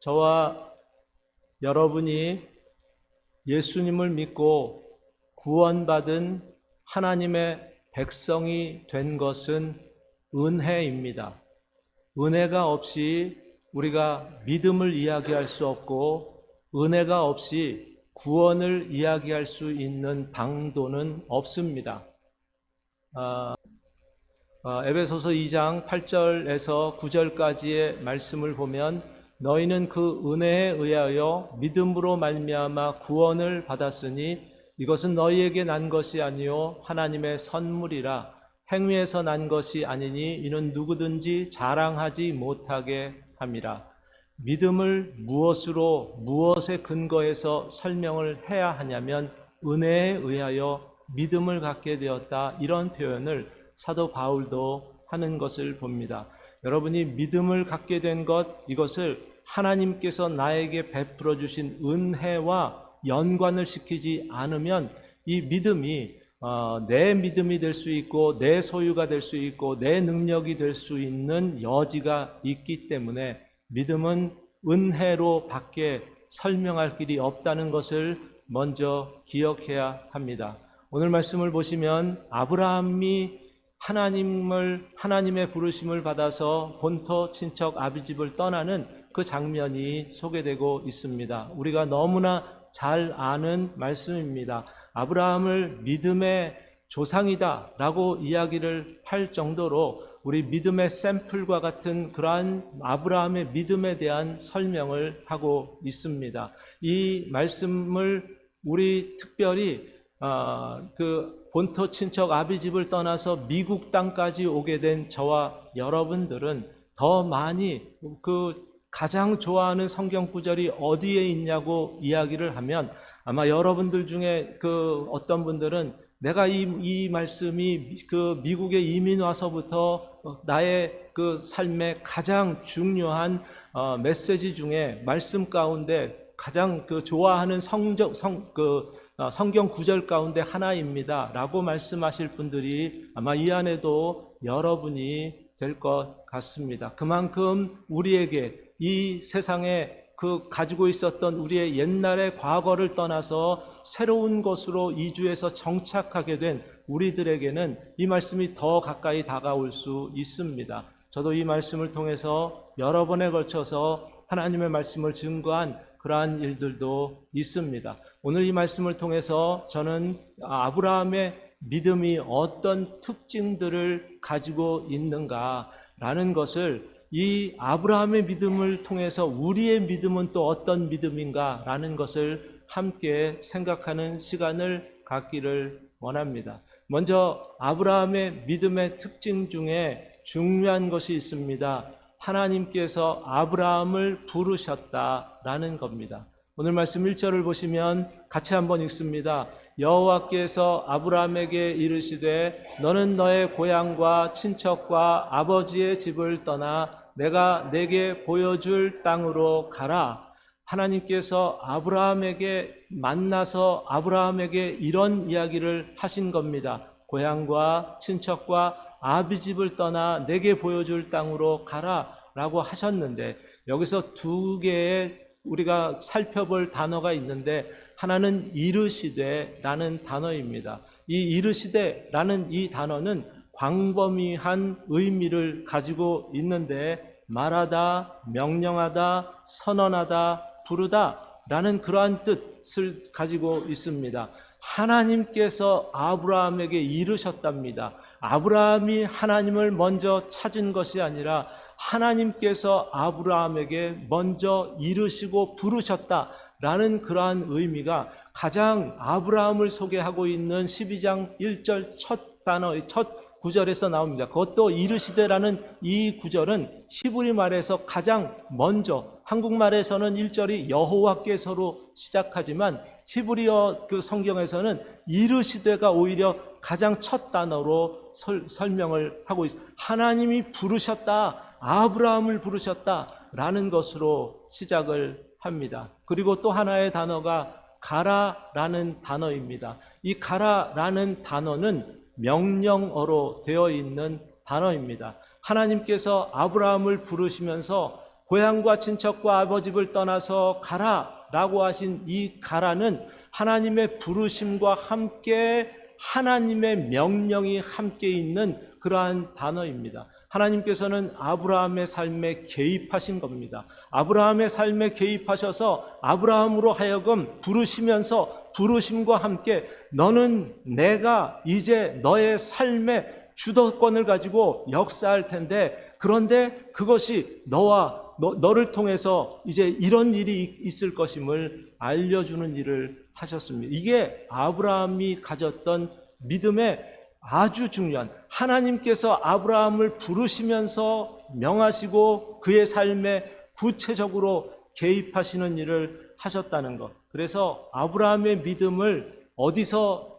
저와 여러분이 예수님을 믿고 구원받은 하나님의 백성이 된 것은 은혜입니다. 은혜가 없이 우리가 믿음을 이야기할 수 없고, 은혜가 없이 구원을 이야기할 수 있는 방도는 없습니다. 에베소서 2장 8절에서 9절까지의 말씀을 보면, 너희는 그 은혜에 의하여 믿음으로 말미암아 구원을 받았으니 이것은 너희에게 난 것이 아니요 하나님의 선물이라. 행위에서 난 것이 아니니 이는 누구든지 자랑하지 못하게 함이라. 믿음을 무엇으로, 무엇에 근거해서 설명을 해야 하냐면 은혜에 의하여 믿음을 갖게 되었다, 이런 표현을 사도 바울도 하는 것을 봅니다. 여러분이 믿음을 갖게 된 것, 이것을 하나님께서 나에게 베풀어 주신 은혜와 연관을 시키지 않으면 이 믿음이 내 믿음이 될 수 있고, 내 소유가 될 수 있고, 내 능력이 될 수 있는 여지가 있기 때문에 믿음은 은혜로 밖에 설명할 길이 없다는 것을 먼저 기억해야 합니다. 오늘 말씀을 보시면 아브라함이 하나님의 부르심을 받아서 본토 친척 아비집을 떠나는 그 장면이 소개되고 있습니다. 우리가 너무나 잘 아는 말씀입니다. 아브라함을 믿음의 조상이다 라고 이야기를 할 정도로 우리 믿음의 샘플과 같은 그러한 아브라함의 믿음에 대한 설명을 하고 있습니다. 이 말씀을 우리 특별히 그 본토 친척 아비집을 떠나서 미국 땅까지 오게 된 저와 여러분들은 더 많이 그 가장 좋아하는 성경 구절이 어디에 있냐고 이야기를 하면, 아마 여러분들 중에 그 어떤 분들은 내가 이 말씀이 그 미국에 이민 와서부터 나의 그 삶의 가장 중요한 메시지 중에 말씀 가운데 가장 그 좋아하는 성경 구절 가운데 하나입니다 라고 말씀하실 분들이 아마 이 안에도 여러분이 될 것 같습니다. 그만큼 우리에게 이 세상에 그 가지고 있었던 우리의 옛날의 과거를 떠나서 새로운 곳으로 이주해서 정착하게 된 우리들에게는 이 말씀이 더 가까이 다가올 수 있습니다. 저도 이 말씀을 통해서 여러 번에 걸쳐서 하나님의 말씀을 증거한 그러한 일들도 있습니다. 오늘 이 말씀을 통해서 저는 아브라함의 믿음이 어떤 특징들을 가지고 있는가라는 것을, 이 아브라함의 믿음을 통해서 우리의 믿음은 또 어떤 믿음인가라는 것을 함께 생각하는 시간을 갖기를 원합니다. 먼저 아브라함의 믿음의 특징 중에 중요한 것이 있습니다. 하나님께서 아브라함을 부르셨다라는 겁니다. 오늘 말씀 1절을 보시면 같이 한번 읽습니다. 여호와께서 아브라함에게 이르시되 너는 너의 고향과 친척과 아버지의 집을 떠나 내가 내게 보여줄 땅으로 가라. 하나님께서 아브라함에게 만나서 아브라함에게 이런 이야기를 하신 겁니다. 고향과 친척과 아비집을 떠나 내게 보여줄 땅으로 가라 라고 하셨는데, 여기서 두 개의 우리가 살펴볼 단어가 있는데, 하나는 이르시되 라는 단어입니다. 이 이르시되 라는 이 단어는 광범위한 의미를 가지고 있는데, 말하다, 명령하다, 선언하다, 부르다 라는 그러한 뜻을 가지고 있습니다. 하나님께서 아브라함에게 이르셨답니다. 아브라함이 하나님을 먼저 찾은 것이 아니라 하나님께서 아브라함에게 먼저 이르시고 부르셨다라는 그러한 의미가 가장 아브라함을 소개하고 있는 12장 1절 첫 단어의 첫 구절에서 나옵니다. 그것도 이르시되라는 이 구절은 히브리 말에서 가장 먼저, 한국말에서는 1절이 여호와께서로 시작하지만 히브리어 그 성경에서는 이르시되가 오히려 가장 첫 단어로 설명을 하고 있습니다. 하나님이 부르셨다, 아브라함을 부르셨다라는 것으로 시작을 합니다. 그리고 또 하나의 단어가 가라라는 단어입니다. 이 가라라는 단어는 명령어로 되어 있는 단어입니다. 하나님께서 아브라함을 부르시면서 고향과 친척과 아버집을 떠나서 가라라고 하신 이 가라는 하나님의 부르심과 함께 하나님의 명령이 함께 있는 그러한 단어입니다. 하나님께서는 아브라함의 삶에 개입하신 겁니다. 아브라함의 삶에 개입하셔서 아브라함으로 하여금 부르시면서 부르심과 함께 너는 내가 이제 너의 삶의 주도권을 가지고 역사할 텐데, 그런데 그것이 너를 통해서 이제 이런 일이 있을 것임을 알려주는 일을 하셨습니다. 이게 아브라함이 가졌던 믿음의 아주 중요한, 하나님께서 아브라함을 부르시면서 명하시고 그의 삶에 구체적으로 개입하시는 일을 하셨다는 것. 그래서 아브라함의 믿음을 어디서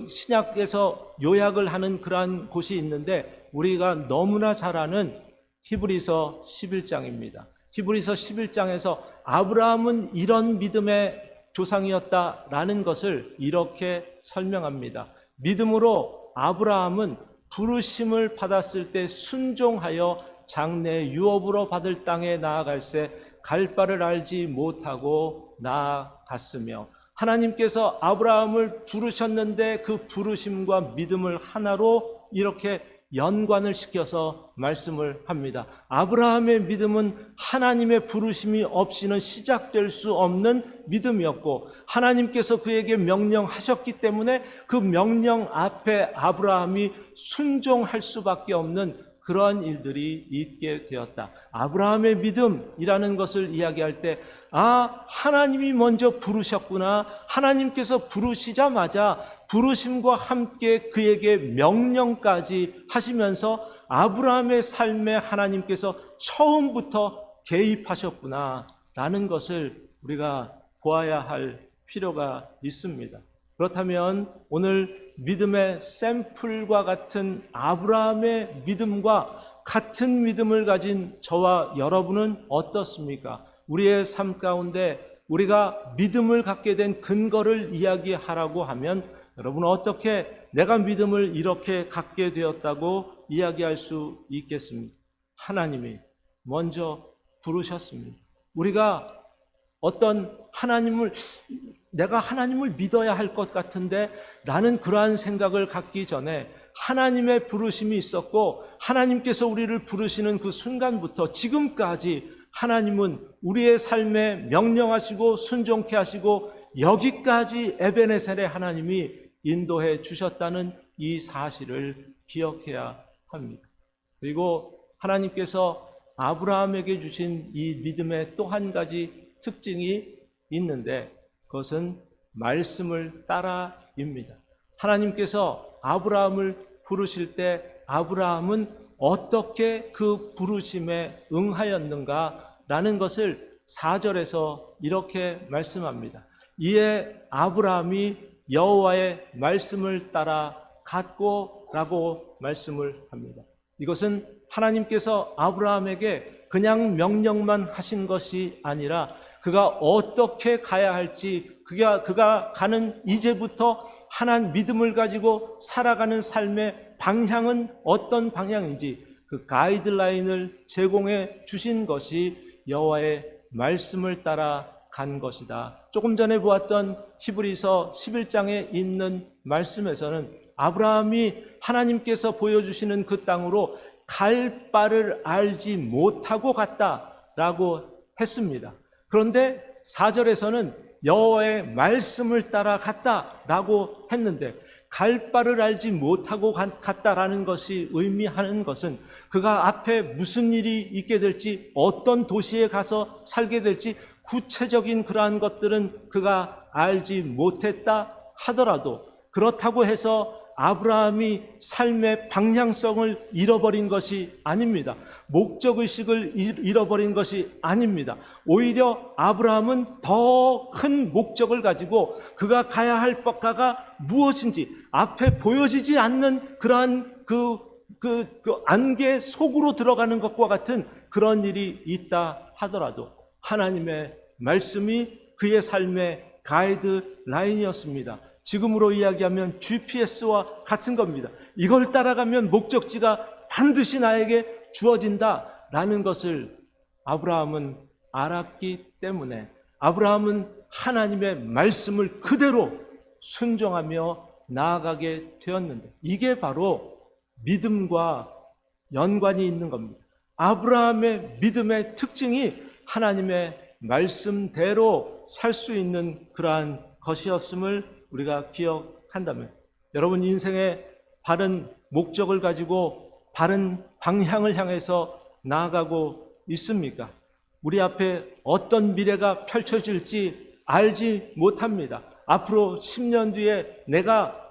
신약에서 요약을 하는 그러한 곳이 있는데, 우리가 너무나 잘 아는 히브리서 11장입니다. 히브리서 11장에서 아브라함은 이런 믿음의 조상이었다라는 것을 이렇게 설명합니다. 믿음으로 아브라함은 부르심을 받았을 때 순종하여 장래 유업으로 받을 땅에 나아갈새 갈 바를 알지 못하고 나아갔으며, 하나님께서 아브라함을 부르셨는데 그 부르심과 믿음을 하나로 이렇게 연관을 시켜서 말씀을 합니다. 아브라함의 믿음은 하나님의 부르심이 없이는 시작될 수 없는 믿음이었고, 하나님께서 그에게 명령하셨기 때문에 그 명령 앞에 아브라함이 순종할 수밖에 없는 그러한 일들이 있게 되었다. 아브라함의 믿음이라는 것을 이야기할 때, 하나님이 먼저 부르셨구나. 하나님께서 부르시자마자 부르심과 함께 그에게 명령까지 하시면서 아브라함의 삶에 하나님께서 처음부터 개입하셨구나 라는 것을 우리가 보아야 할 필요가 있습니다. 그렇다면 오늘 믿음의 샘플과 같은 아브라함의 믿음과 같은 믿음을 가진 저와 여러분은 어떻습니까? 우리의 삶 가운데 우리가 믿음을 갖게 된 근거를 이야기하라고 하면, 여러분은 어떻게 내가 믿음을 이렇게 갖게 되었다고 이야기할 수 있겠습니까? 하나님이 먼저 부르셨습니다. 우리가 어떤 내가 하나님을 믿어야 할 것 같은데 라는 그러한 생각을 갖기 전에 하나님의 부르심이 있었고, 하나님께서 우리를 부르시는 그 순간부터 지금까지 하나님은 우리의 삶에 명령하시고 순종케 하시고 여기까지 에베네셀의 하나님이 인도해 주셨다는 이 사실을 기억해야 합니다. 그리고 하나님께서 아브라함에게 주신 이 믿음의 또 한 가지 특징이 있는데, 그것은 말씀을 따라입니다. 하나님께서 아브라함을 부르실 때 아브라함은 어떻게 그 부르심에 응하였는가라는 것을 4절에서 이렇게 말씀합니다. 이에 아브라함이 여호와의 말씀을 따라 갔고 라고 말씀을 합니다. 이것은 하나님께서 아브라함에게 그냥 명령만 하신 것이 아니라 그가 어떻게 가야 할지, 그가 가는 이제부터 하나님 믿음을 가지고 살아가는 삶의 방향은 어떤 방향인지 그 가이드라인을 제공해 주신 것이 여호와의 말씀을 따라 간 것이다. 조금 전에 보았던 히브리서 11장에 있는 말씀에서는 아브라함이 하나님께서 보여주시는 그 땅으로 갈 바를 알지 못하고 갔다라고 했습니다. 그런데 4절에서는 여호와의 말씀을 따라 갔다라고 했는데, 갈 바를 알지 못하고 갔다라는 것이 의미하는 것은 그가 앞에 무슨 일이 있게 될지, 어떤 도시에 가서 살게 될지 구체적인 그러한 것들은 그가 알지 못했다 하더라도, 그렇다고 해서 아브라함이 삶의 방향성을 잃어버린 것이 아닙니다. 목적의식을 잃어버린 것이 아닙니다. 오히려 아브라함은 더 큰 목적을 가지고 그가 가야 할 바가 무엇인지 앞에 보여지지 않는 그러한 그 안개 속으로 들어가는 것과 같은 그런 일이 있다 하더라도 하나님의 말씀이 그의 삶의 가이드라인이었습니다. 지금으로 이야기하면 GPS와 같은 겁니다. 이걸 따라가면 목적지가 반드시 나에게 주어진다라는 것을 아브라함은 알았기 때문에 아브라함은 하나님의 말씀을 그대로 순종하며 나아가게 되었는데, 이게 바로 믿음과 연관이 있는 겁니다. 아브라함의 믿음의 특징이 하나님의 말씀대로 살 수 있는 그러한 것이었음을 우리가 기억한다면, 여러분 인생의 바른 목적을 가지고 바른 방향을 향해서 나아가고 있습니까? 우리 앞에 어떤 미래가 펼쳐질지 알지 못합니다. 앞으로 10년 뒤에 내가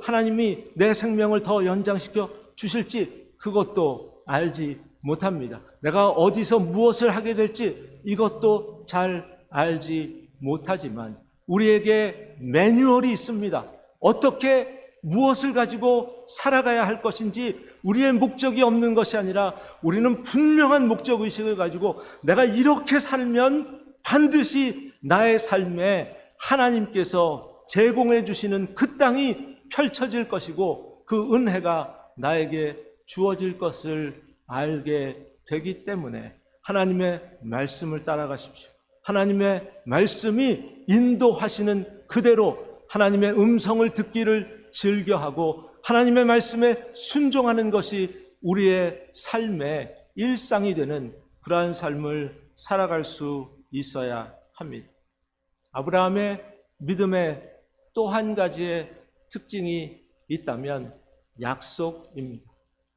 하나님이 내 생명을 더 연장시켜 주실지 그것도 알지 못합니다. 내가 어디서 무엇을 하게 될지 이것도 잘 알지 못하지만 우리에게 매뉴얼이 있습니다. 어떻게 무엇을 가지고 살아가야 할 것인지, 우리의 목적이 없는 것이 아니라 우리는 분명한 목적의식을 가지고 내가 이렇게 살면 반드시 나의 삶에 하나님께서 제공해 주시는 그 땅이 펼쳐질 것이고 그 은혜가 나에게 주어질 것을 알게 되기 때문에 하나님의 말씀을 따라가십시오. 하나님의 말씀이 인도하시는 그대로 하나님의 음성을 듣기를 즐겨하고 하나님의 말씀에 순종하는 것이 우리의 삶의 일상이 되는 그러한 삶을 살아갈 수 있어야 합니다. 아브라함의 믿음의 또 한 가지의 특징이 있다면 약속입니다.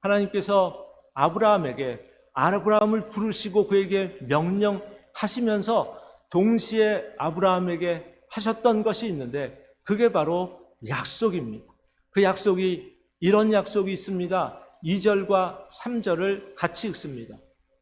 하나님께서 아브라함을 부르시고 그에게 명령하시면서 동시에 아브라함에게 하셨던 것이 있는데, 그게 바로 약속입니다. 그 약속이, 이런 약속이 있습니다. 2절과 3절을 같이 읽습니다.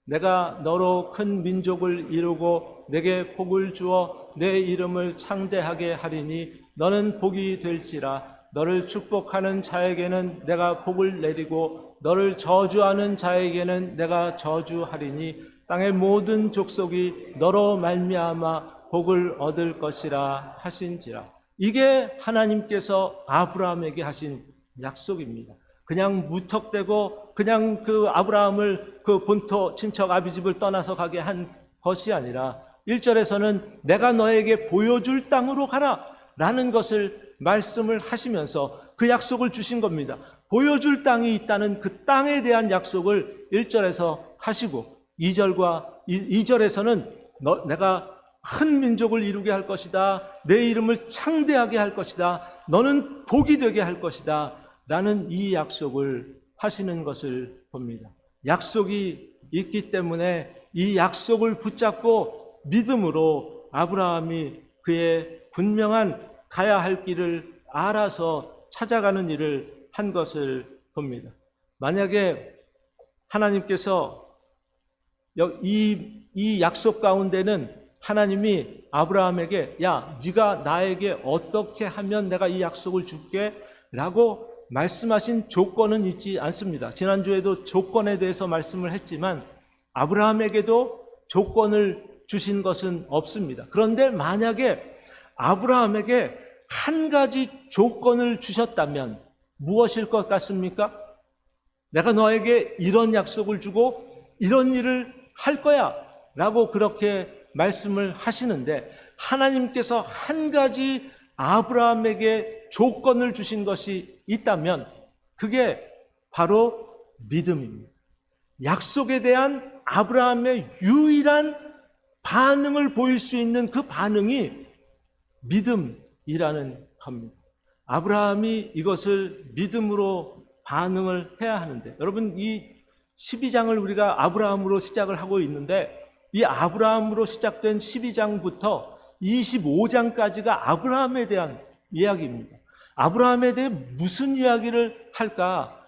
내가 너로 큰 민족을 이루고 내게 복을 주어 내 이름을 창대하게 하리니 너는 복이 될지라. 너를 축복하는 자에게는 내가 복을 내리고 너를 저주하는 자에게는 내가 저주하리니 땅의 모든 족속이 너로 말미암아 복을 얻을 것이라 하신지라. 이게 하나님께서 아브라함에게 하신 약속입니다. 그냥 무턱대고 그냥 아브라함을 본토 친척 아비집을 떠나서 가게 한 것이 아니라 1절에서는 내가 너에게 보여줄 땅으로 가라 라는 것을 말씀을 하시면서 그 약속을 주신 겁니다. 보여줄 땅이 있다는 그 땅에 대한 약속을 1절에서 하시고 2절에서는 내가 큰 민족을 이루게 할 것이다. 내 이름을 창대하게 할 것이다. 너는 복이 되게 할 것이다. 라는 이 약속을 하시는 것을 봅니다. 약속이 있기 때문에 이 약속을 붙잡고 믿음으로 아브라함이 그의 분명한 가야 할 길을 알아서 찾아가는 일을 한 것을 봅니다. 만약에 하나님께서 이 약속 가운데는 하나님이 아브라함에게 야, 네가 나에게 어떻게 하면 내가 이 약속을 줄게 라고 말씀하신 조건은 있지 않습니다. 지난주에도 조건에 대해서 말씀을 했지만 아브라함에게도 조건을 주신 것은 없습니다. 그런데 만약에 아브라함에게 한 가지 조건을 주셨다면 무엇일 것 같습니까? 내가 너에게 이런 약속을 주고 이런 일을 할 거야 라고 그렇게 말씀을 하시는데, 하나님께서 한 가지 아브라함에게 조건을 주신 것이 있다면 그게 바로 믿음입니다. 약속에 대한 아브라함의 유일한 반응을 보일 수 있는 그 반응이 믿음이라는 겁니다. 아브라함이 이것을 믿음으로 반응을 해야 하는데, 여러분 이 12장을 우리가 아브라함으로 시작을 하고 있는데 이 아브라함으로 시작된 12장부터 25장까지가 아브라함에 대한 이야기입니다. 아브라함에 대해 무슨 이야기를 할까?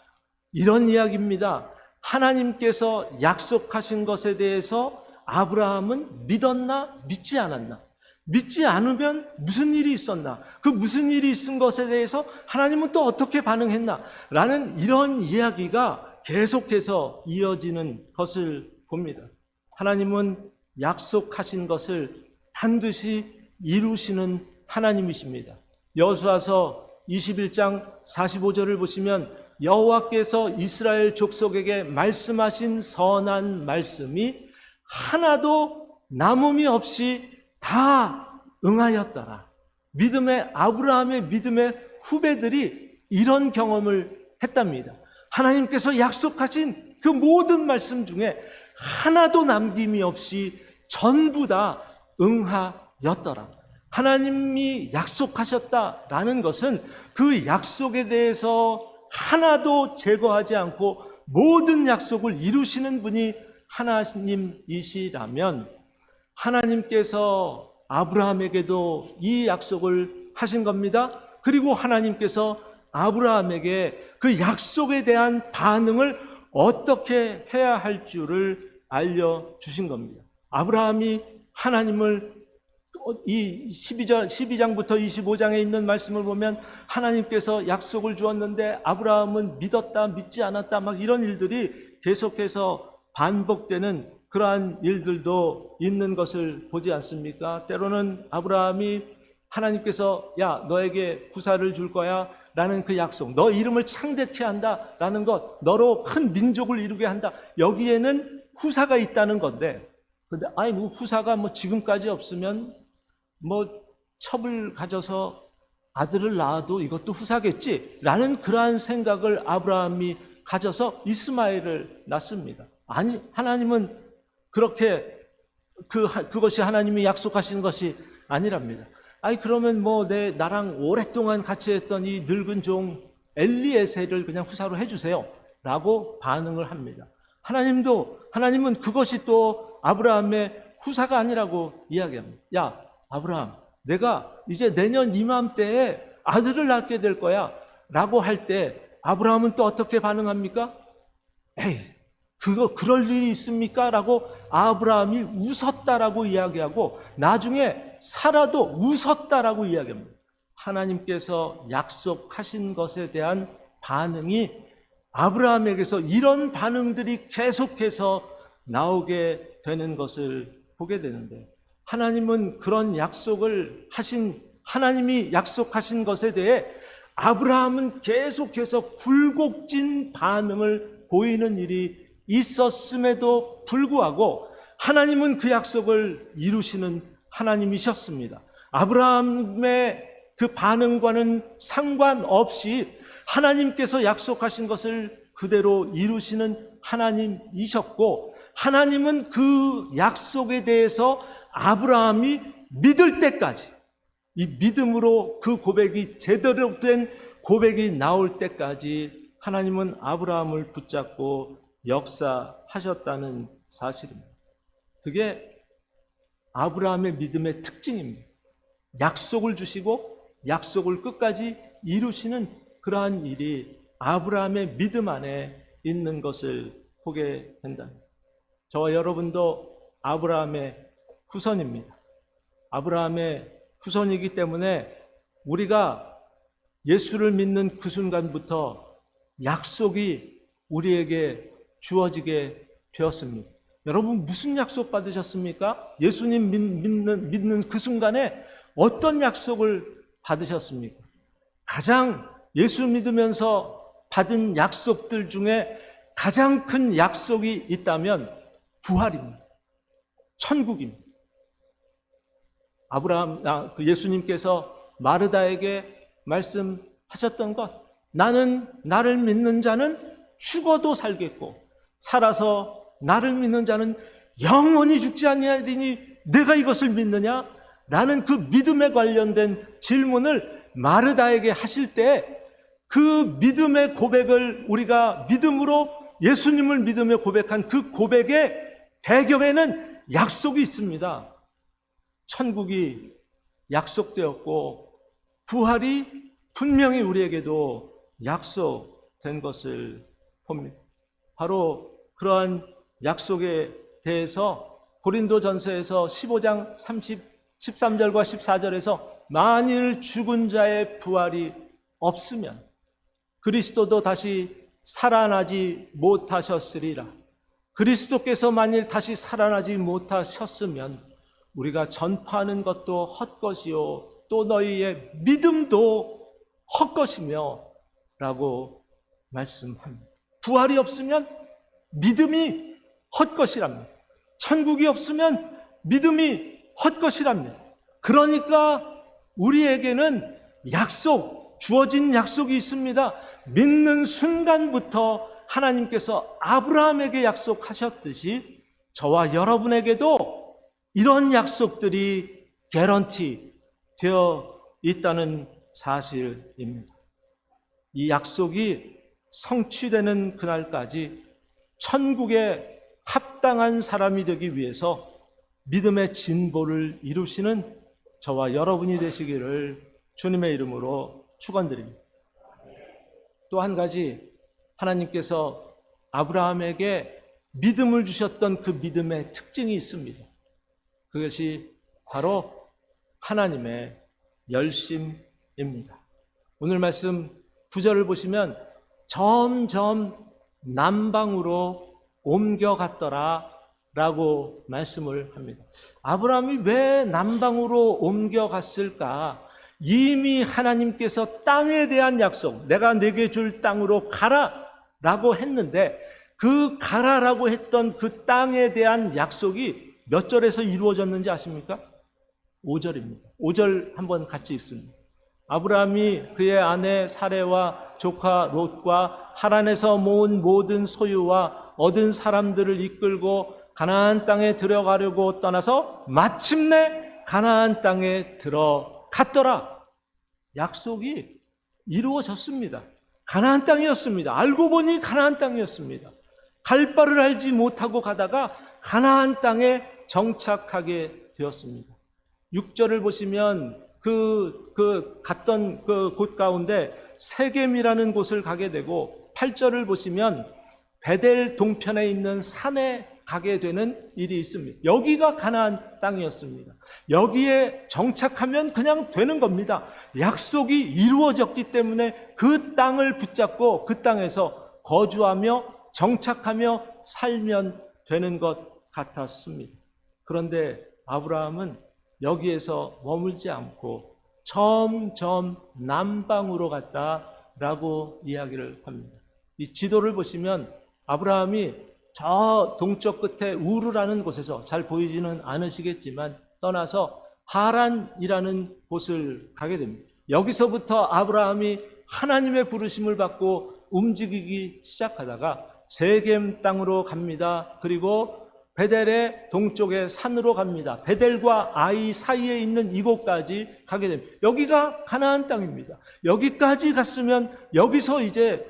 이런 이야기입니다. 하나님께서 약속하신 것에 대해서 아브라함은 믿었나? 믿지 않았나? 믿지 않으면 무슨 일이 있었나? 그 무슨 일이 있은 것에 대해서 하나님은 또 어떻게 반응했나? 라는 이런 이야기가 계속해서 이어지는 것을 봅니다. 하나님은 약속하신 것을 반드시 이루시는 하나님이십니다. 여호수아서 21장 45절을 보시면 여호와께서 이스라엘 족속에게 말씀하신 선한 말씀이 하나도 남음이 없이 다 응하였더라. 아브라함의 믿음의 후배들이 이런 경험을 했답니다. 하나님께서 약속하신 그 모든 말씀 중에 하나도 남김이 없이 전부 다 응하였더라. 하나님이 약속하셨다라는 것은 그 약속에 대해서 하나도 제거하지 않고 모든 약속을 이루시는 분이 하나님이시라면, 하나님께서 아브라함에게도 이 약속을 하신 겁니다. 그리고 하나님께서 아브라함에게 그 약속에 대한 반응을 어떻게 해야 할 줄을 알려주신 겁니다. 아브라함이 하나님을 이 12장부터 25장에 있는 말씀을 보면 하나님께서 약속을 주었는데 아브라함은 믿었다, 믿지 않았다, 막 이런 일들이 계속해서 반복되는 그러한 일들도 있는 것을 보지 않습니까? 때로는 아브라함이 하나님께서 야, 너에게 후사를 줄 거야 라는 그 약속, 너 이름을 창대케 한다 라는 것, 너로 큰 민족을 이루게 한다, 여기에는 후사가 있다는 건데, 근데 뭐 후사가 지금까지 없으면 첩을 가져서 아들을 낳아도 이것도 후사겠지 라는 그러한 생각을 아브라함이 가져서 이스마엘을 낳습니다. 아니, 하나님은 그렇게 그것이 하나님이 약속하신 것이 아니랍니다. 그러면 나랑 오랫동안 같이 했던 이 늙은 종 엘리에셀을 그냥 후사로 해주세요 라고 반응을 합니다. 하나님은 그것이 또 아브라함의 후사가 아니라고 이야기합니다. 야, 아브라함, 내가 이제 내년 이맘때에 아들을 낳게 될 거야 라고 할 때 아브라함은 또 어떻게 반응합니까? 에이, 그럴 일이 있습니까? 라고 아브라함이 웃었다라고 이야기하고, 나중에 사라도 웃었다라고 이야기합니다. 하나님께서 약속하신 것에 대한 반응이 아브라함에게서 이런 반응들이 계속해서 나오게 되는 것을 보게 되는데, 하나님은 그런 약속을 하신, 하나님이 약속하신 것에 대해 아브라함은 계속해서 굴곡진 반응을 보이는 일이 있었음에도 불구하고 하나님은 그 약속을 이루시는 하나님이셨습니다. 아브라함의 그 반응과는 상관없이 하나님께서 약속하신 것을 그대로 이루시는 하나님이셨고, 하나님은 그 약속에 대해서 아브라함이 믿을 때까지, 이 믿음으로 그 고백이 제대로 된 고백이 나올 때까지 하나님은 아브라함을 붙잡고 역사하셨다는 사실입니다. 그게 아브라함의 믿음의 특징입니다. 약속을 주시고 약속을 끝까지 이루시는 그러한 일이 아브라함의 믿음 안에 있는 것을 보게 된답니다. 저와 여러분도 아브라함의 후손입니다. 아브라함의 후손이기 때문에 우리가 예수를 믿는 그 순간부터 약속이 우리에게 주어지게 되었습니다. 여러분, 무슨 약속 받으셨습니까? 예수님 믿는 그 순간에 어떤 약속을 받으셨습니까? 가장 예수 믿으면서 받은 약속들 중에 가장 큰 약속이 있다면 부활입니다. 천국입니다. 예수님께서 마르다에게 말씀하셨던 것, 나를 믿는 자는 죽어도 살겠고 살아서 나를 믿는 자는 영원히 죽지 아니하리니 내가 이것을 믿느냐? 라는 그 믿음에 관련된 질문을 마르다에게 하실 때, 그 믿음의 고백을 우리가 믿음으로 예수님을 믿으며 고백한 그 고백의 배경에는 약속이 있습니다. 천국이 약속되었고 부활이 분명히 우리에게도 약속된 것을 봅니다. 바로 그러한 약속에 대해서 고린도전서에서 15장 13절과 14절에서 만일 죽은 자의 부활이 없으면 그리스도도 다시 살아나지 못하셨으리라. 그리스도께서 만일 다시 살아나지 못하셨으면 우리가 전파하는 것도 헛것이요 또 너희의 믿음도 헛것이며 라고 말씀합니다. 부활이 없으면 믿음이 헛것이랍니다. 천국이 없으면 믿음이 헛것이랍니다. 그러니까 우리에게는 주어진 약속이 있습니다. 믿는 순간부터 하나님께서 아브라함에게 약속하셨듯이 저와 여러분에게도 이런 약속들이 개런티 되어 있다는 사실입니다. 이 약속이 성취되는 그날까지 천국에 합당한 사람이 되기 위해서 믿음의 진보를 이루시는 저와 여러분이 되시기를 주님의 이름으로 축원드립니다. 또 한 가지, 하나님께서 아브라함에게 믿음을 주셨던 그 믿음의 특징이 있습니다. 그것이 바로 하나님의 열심입니다. 오늘 말씀 9절을 보시면 점점 남방으로 옮겨갔더라 라고 말씀을 합니다. 아브라함이 왜 남방으로 옮겨갔을까? 이미 하나님께서 땅에 대한 약속, 내가 네게 줄 땅으로 가라 라고 했는데, 그 가라라고 했던 그 땅에 대한 약속이 몇 절에서 이루어졌는지 아십니까? 5절입니다. 5절 한번 같이 읽습니다. 아브라함이 그의 아내 사레와 조카 롯과 하란에서 모은 모든 소유와 얻은 사람들을 이끌고 가나안 땅에 들어가려고 떠나서 마침내 가나안 땅에 들어갔더라. 약속이 이루어졌습니다. 가나안 땅이었습니다. 알고 보니 가나안 땅이었습니다. 갈 바를 알지 못하고 가다가 가나안 땅에 정착하게 되었습니다. 6절을 보시면 갔던 그 곳 가운데 세겜이라는 곳을 가게 되고, 8절을 보시면 베델 동편에 있는 산에 가게 되는 일이 있습니다. 여기가 가나안 땅이었습니다. 여기에 정착하면 그냥 되는 겁니다. 약속이 이루어졌기 때문에 그 땅을 붙잡고 그 땅에서 거주하며 정착하며 살면 되는 것 같았습니다. 그런데 아브라함은 여기에서 머물지 않고 점점 남방으로 갔다라고 이야기를 합니다. 이 지도를 보시면 아브라함이 저 동쪽 끝에 우르라는 곳에서, 잘 보이지는 않으시겠지만 떠나서 하란이라는 곳을 가게 됩니다. 여기서부터 아브라함이 하나님의 부르심을 받고 움직이기 시작하다가 세겜 땅으로 갑니다. 그리고 베델의 동쪽의 산으로 갑니다. 베델과 아이 사이에 있는 이곳까지 가게 됩니다. 여기가 가나안 땅입니다. 여기까지 갔으면 여기서 이제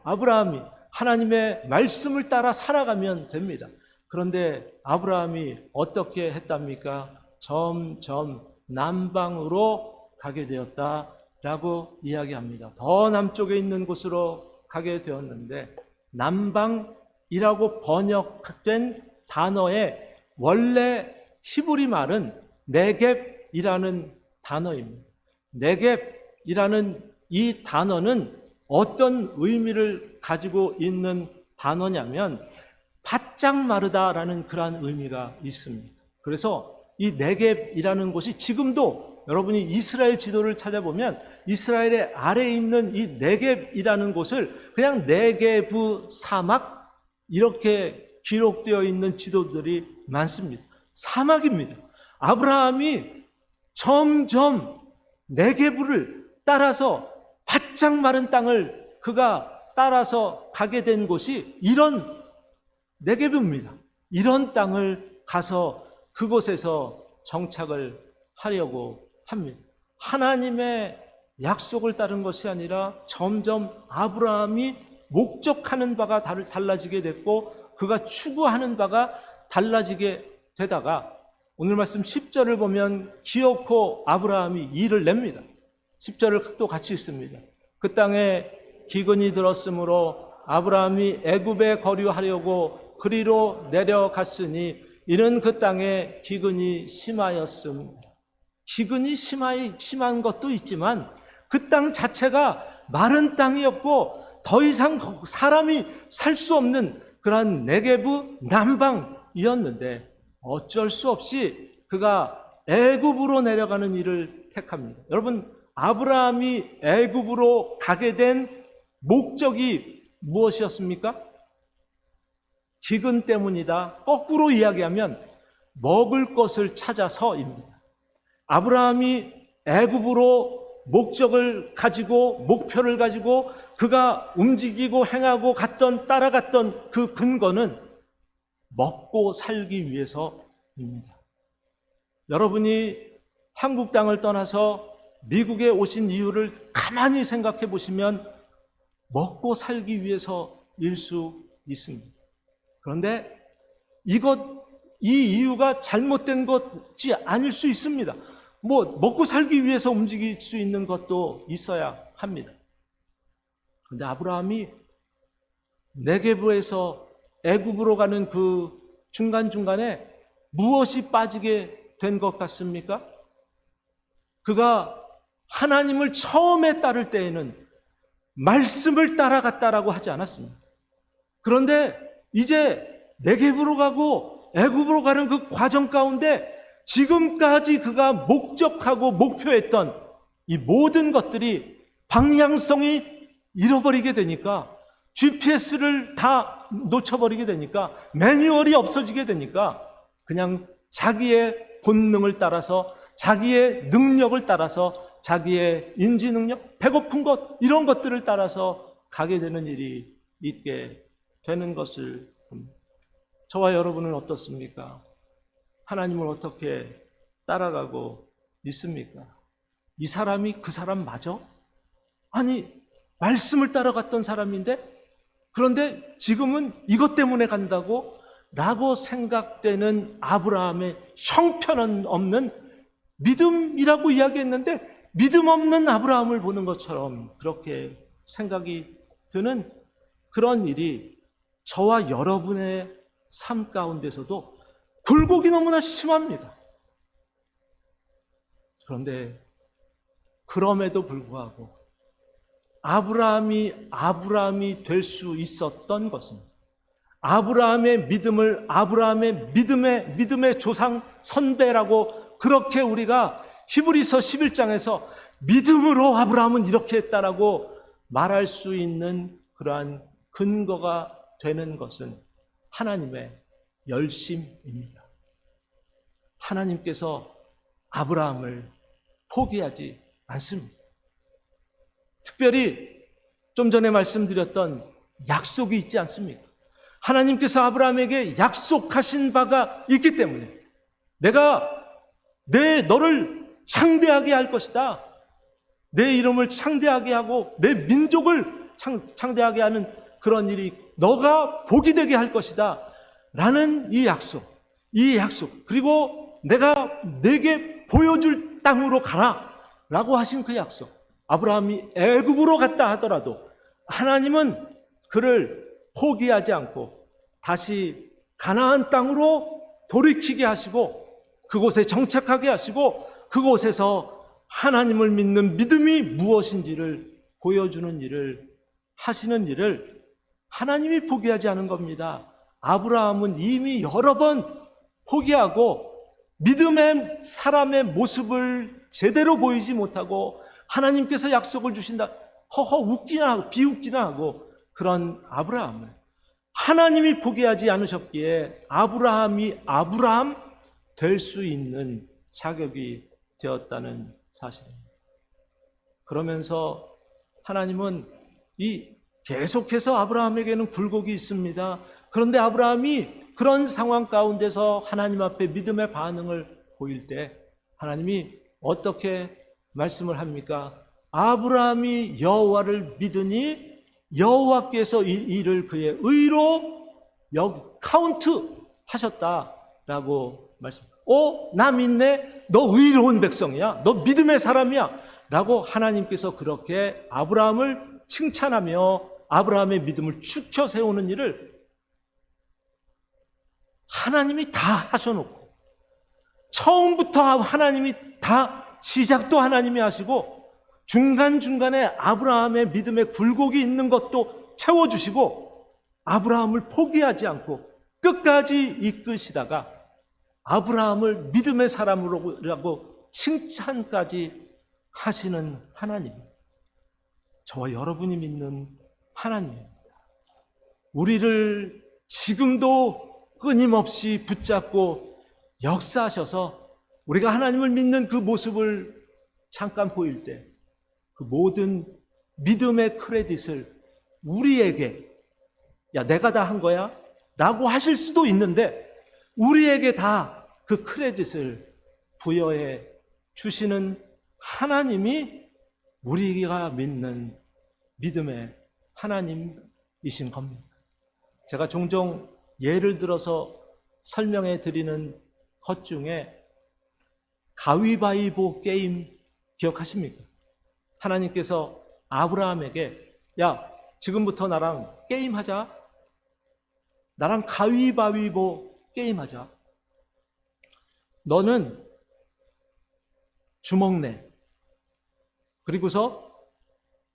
아브라함이 하나님의 말씀을 따라 살아가면 됩니다. 그런데 아브라함이 어떻게 했답니까? 점점 남방으로 가게 되었다라고 이야기합니다. 더 남쪽에 있는 곳으로 가게 되었는데, 남방이라고 번역된 단어의 원래 히브리 말은 네겝이라는 단어입니다. 네겝이라는 이 단어는 어떤 의미를 가지고 있는 단어냐면 바짝 마르다라는 그러한 의미가 있습니다. 그래서 이 네겝이라는 곳이 지금도 여러분이 이스라엘 지도를 찾아보면 이스라엘의 아래에 있는 이 네겝이라는 곳을 그냥 네게브 사막 이렇게 기록되어 있는 지도들이 많습니다. 사막입니다. 아브라함이 점점 네게브를 따라서 바짝 마른 땅을 그가 따라서 가게 된 곳이 이런 네게브입니다. 이런 땅을 가서 그곳에서 정착을 하려고 합니다. 하나님의 약속을 따른 것이 아니라 점점 아브라함이 목적하는 바가 달라지게 됐고, 그가 추구하는 바가 달라지게 되다가 오늘 말씀 10절을 보면 기어코 아브라함이 일을 냅니다. 10절을 또 같이 읽습니다. 그 땅에 기근이 들었으므로 아브라함이 애굽에 거류하려고 그리로 내려갔으니 이는 그 땅에 기근이 심하였음. 기근이 심한 것도 있지만 그 땅 자체가 마른 땅이었고 더 이상 사람이 살 수 없는 그러한 네게브 남방이었는데 어쩔 수 없이 그가 애굽으로 내려가는 일을 택합니다. 여러분, 아브라함이 애굽으로 가게 된 목적이 무엇이었습니까? 기근 때문이다. 거꾸로 이야기하면 먹을 것을 찾아서입니다. 아브라함이 애굽으로 목적을 가지고 목표를 가지고 그가 움직이고 행하고 따라갔던 그 근거는 먹고 살기 위해서입니다. 여러분이 한국 땅을 떠나서 미국에 오신 이유를 가만히 생각해 보시면 먹고 살기 위해서일 수 있습니다. 그런데 이 이유가 잘못된 것이 아닐 수 있습니다. 먹고 살기 위해서 움직일 수 있는 것도 있어야 합니다. 그런데 아브라함이 네게브에서 애굽으로 가는 그 중간중간에 무엇이 빠지게 된 것 같습니까? 그가 하나님을 처음에 따를 때에는 말씀을 따라갔다라고 하지 않았습니다. 그런데 이제 네게브로 가고 애굽으로 가는 그 과정 가운데 지금까지 그가 목적하고 목표했던 이 모든 것들이 방향성이 잃어버리게 되니까, GPS를 다 놓쳐버리게 되니까, 매뉴얼이 없어지게 되니까 그냥 자기의 본능을 따라서, 자기의 능력을 따라서, 자기의 인지 능력, 배고픈 것, 이런 것들을 따라서 가게 되는 일이 있게 되는 것을 봅니다. 저와 여러분은 어떻습니까? 하나님을 어떻게 따라가고 있습니까? 이 사람이 그 사람 맞아? 아니, 말씀을 따라갔던 사람인데, 그런데 지금은 이것 때문에 간다고? 라고 생각되는 아브라함의 형편 없는 믿음이라고 이야기했는데, 믿음 없는 아브라함을 보는 것처럼 그렇게 생각이 드는 그런 일이 저와 여러분의 삶 가운데서도 굴곡이 너무나 심합니다. 그런데 그럼에도 불구하고 아브라함이 될 수 있었던 것은, 아브라함의 믿음을 아브라함의 믿음의 조상 선배라고 그렇게 우리가 히브리서 11장에서 믿음으로 아브라함은 이렇게 했다라고 말할 수 있는 그러한 근거가 되는 것은 하나님의 열심입니다. 하나님께서 아브라함을 포기하지 않습니다. 특별히 좀 전에 말씀드렸던 약속이 있지 않습니까? 하나님께서 아브라함에게 약속하신 바가 있기 때문에 내가 너를 창대하게 할 것이다. 내 이름을 창대하게 하고 내 민족을 창대하게 하는 그런 일이 너가 복이 되게 할 것이다. 라는 이 약속, 그리고 내가 내게 보여줄 땅으로 가라. 라고 하신 그 약속. 아브라함이 애굽으로 갔다 하더라도 하나님은 그를 포기하지 않고 다시 가나안 땅으로 돌이키게 하시고 그곳에 정착하게 하시고 그곳에서 하나님을 믿는 믿음이 무엇인지를 보여주는 일을 하시는 일을 하나님이 포기하지 않은 겁니다. 아브라함은 이미 여러 번 포기하고 믿음의 사람의 모습을 제대로 보이지 못하고 하나님께서 약속을 주신다 비웃기나 하고 그런 아브라함을 하나님이 포기하지 않으셨기에 아브라함이 아브라함 될 수 있는 자격이 되었다는 사실입니다. 그러면서 하나님은 계속해서 아브라함에게는 굴곡이 있습니다. 그런데 아브라함이 그런 상황 가운데서 하나님 앞에 믿음의 반응을 보일 때 하나님이 어떻게 말씀을 합니까? 아브라함이 여호와를 믿으니 여호와께서 이 일을 그의 의로 카운트 하셨다라고 말씀. 나 믿네. 너 의로운 백성이야. 너 믿음의 사람이야. 라고 하나님께서 그렇게 아브라함을 칭찬하며 아브라함의 믿음을 축혀 세우는 일을 하나님이 다 하셔놓고 처음부터 하나님이 다 시작도 하나님이 하시고 중간중간에 아브라함의 믿음에 굴곡이 있는 것도 채워주시고 아브라함을 포기하지 않고 끝까지 이끄시다가 아브라함을 믿음의 사람으로라고 칭찬까지 하시는 하나님, 저와 여러분이 믿는 하나님입니다. 우리를 지금도 끊임없이 붙잡고 역사하셔서 우리가 하나님을 믿는 그 모습을 잠깐 보일 때 그 모든 믿음의 크레딧을 우리에게, 야, 내가 다 한 거야? 라고 하실 수도 있는데 우리에게 다 그 크레딧을 부여해 주시는 하나님이 우리가 믿는 믿음의 하나님이신 겁니다. 제가 종종 예를 들어서 설명해 드리는 것 중에 가위바위보 게임 기억하십니까? 하나님께서 아브라함에게, 야, 지금부터 나랑 게임하자. 나랑 가위바위보 게임하자. 너는 주먹 내. 그리고서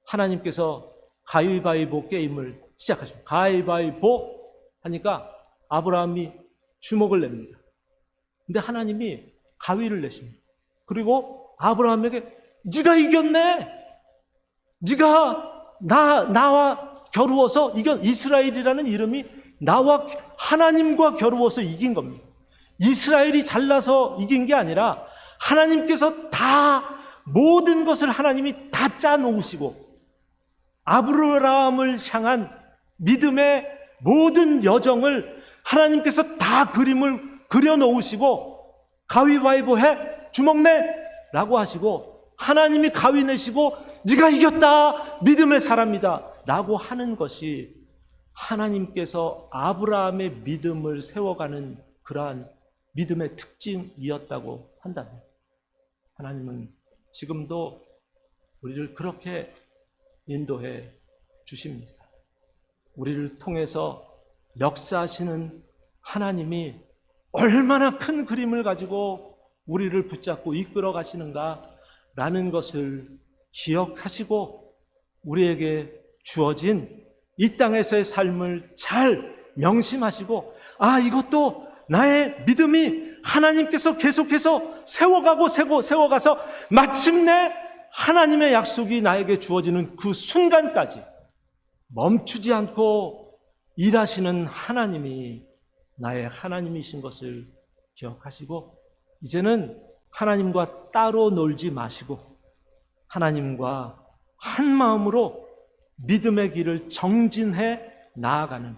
하나님께서 가위바위보 게임을 시작하십니다. 가위바위보 하니까 아브라함이 주먹을 냅니다. 근데 하나님이 가위를 내십니다. 그리고 아브라함에게 네가 이겼네. 네가 나와 겨루어서 이건 이스라엘이라는 이름이 나와 하나님과 겨루어서 이긴 겁니다. 이스라엘이 잘나서 이긴 게 아니라 하나님께서 다 모든 것을 하나님이 다 짜놓으시고 아브라함을 향한 믿음의 모든 여정을 하나님께서 다 그림을 그려놓으시고 가위바위보 해, 주먹 내 라고 하시고 하나님이 가위 내시고 네가 이겼다, 믿음의 사람이다 라고 하는 것이 하나님께서 아브라함의 믿음을 세워가는 그러한 믿음의 특징이었다고 한다면 하나님은 지금도 우리를 그렇게 인도해 주십니다. 우리를 통해서 역사하시는 하나님이 얼마나 큰 그림을 가지고 우리를 붙잡고 이끌어 가시는가라는 것을 기억하시고 우리에게 주어진 이 땅에서의 삶을 잘 명심하시고, 아, 이것도 나의 믿음이 하나님께서 계속해서 세워가서 마침내 하나님의 약속이 나에게 주어지는 그 순간까지 멈추지 않고 일하시는 하나님이 나의 하나님이신 것을 기억하시고 이제는 하나님과 따로 놀지 마시고 하나님과 한 마음으로 믿음의 길을 정진해 나아가는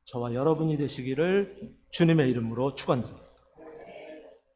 저와 여러분이 되시기를 주님의 이름으로 축원드립니다.